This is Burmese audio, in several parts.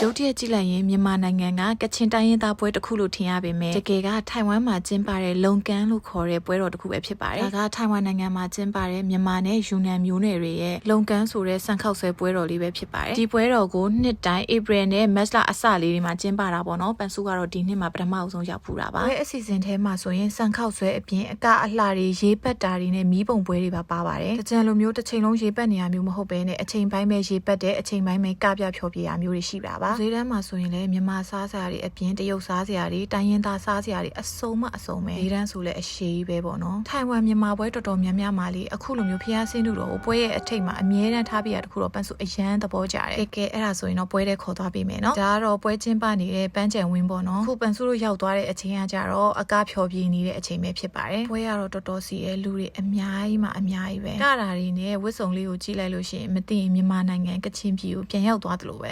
ရုတ်တရက်ကြည့်လိုက်ရင်မြန်မာနိုင်ငံကကချင်တိုင်းရင်းသားပွဲတစ်ခုလို့ထင်ရပေမဲ့တကယ်ကထိုင်ဝမ်မှာကျင်းပတဲ့လုံကန်လို့ခေါ်တဲ့ပွဲတော်တစ်ခုပဲဖြစ်ပါတယ်။ဒါကထိုင်ဝမ်နိုင်ငံမှာကျင်းပတဲ့မြန်မာနဲ့ယူနန်မျိုးနယ်တွေရဲ့လုံကန်ဆိုတဲ့စံခောက်ဆွဲပွဲတော်လေးပဲဖြစ်ပါတယ်။ဒီပွဲတော်ကိုနှစ်တိုင်းဧပြီနဲ့မတ်လအစလေးတွေမှာကျင်းပတာပေါ့နော်။ပန်စုကတော့ဒီနှစ်မှာပထမအဆုံးရောက်ဖူးတာပါ။ပွဲအစီအစဉ်ထဲမှာဆိုရင်စံခောက်ဆွဲအပြင်အကအလှတွေရေးပတ်တာတွေနဲ့မီးပုံပွဲတွေပါပါတယ်။တကြံလိုမျိုးတစ်ချိန်လုံးရေးပတ်နေရမျိုးမဟုတ်ဘဲနဲ့အချိန်ပိုင်းပဲရေးပတ်တဲ့အချိန်ပိုင်းပဲကပြဖြောပြရမျိုးတွေရှိတာပါ။ဈေးတန်းမှာဆိုရင်လည်းမြန်မာစားစရာတွေအပြင်တရုတ်စားစရာတွေတိုင်းရင်းသားစားစရာတွေအစုံမအစုံပဲဈေးတန်းဆိုလည်းအရှိပဲပေါ့နော်ထိုင်ဝမ်မြန်မာပွဲတော်တော်များများမှာလေအခုလိုမျိုးဖျားဆင်းတူတော်ပွဲရဲ့အထိတ်မှာအမြဲတမ်းထားပြရတခုတော့ပန်းစုအရန်သဘောကျတယ်ကဲအဲ့ဒါဆိုရင်တော့ပွဲတဲ့ခေါ်သွားပေးမယ်နော်ဒါကတော့ပွဲချင်းပနေတဲ့ပန်းကြံဝင်းပေါ့နော်ခုပန်းစုတို့ရောက်သွားတဲ့အချိန်ကကြတော့အကားဖြောပြနေတဲ့အချိန်ပဲဖြစ်ပါတယ်ပွဲကတော့တော်တော်စီရဲ့လူတွေအများကြီးမှအများကြီးပဲကတာတွေနဲ့ဝတ်စုံလေးကိုကြည့်လိုက်လို့ရှိရင်မသိရင်မြန်မာနိုင်ငံကချင်ပြည်ကိုပြန်ရောက်သွားသလိုပဲ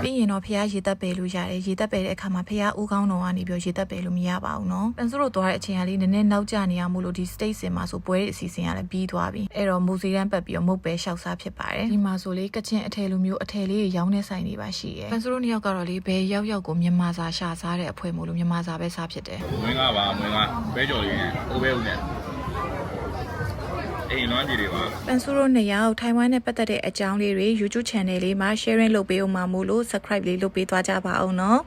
ပြီးရင်တော့ဖះရေတက်ပယ်လို့ရတယ်ရေတက်ပယ်တဲ့အခါမှာဖះဦးကောင်းတော်ကနေပြီးရေတက်ပယ်လို့မရပါဘူးเนาะပန်စုတို့သွားတဲ့အချိန်ကလေးနည်းနည်းနောက်ကျနေရမို့လို့ဒီ state စင်မှာဆိုပွဲတွေအစီအစဉ်ကလည်းပြီးသွားပြီအဲ့တော့မူစီတန်းပတ်ပြီးတော့မုတ်ပဲရှောက်စားဖြစ်ပါတယ်ဒီမှာဆိုလေကချင်အထည်လိုမျိုးအထည်လေးတွေရောင်းနေဆိုင်နေပါရှိရဲ့ပန်စုတို့နှစ်ယောက်ကတော့လေဘယ်ရောက်ရောက်ကိုမြန်မာစာရှာစားတဲ့အဖွဲမို့လို့မြန်မာစာပဲစားဖြစ်တယ်မွေးကားပါမွေးကားဘဲကြော်လေးနဲ့အိုးဘဲဦးနဲ့အိမ်လွမ်းကြီးတွေပါပန်စုတို့နှစ်ယောက်ထိုင်ဝမ်နဲ့ပတ်သက်တဲ့အကြောင်းလေးတွေ YouTube channel လေးမှာ sharing လုပ်ပေးအောင်မှာမို့လို့ subscribe လေးလုပ်ပေးသွားကြပါအောင်နော်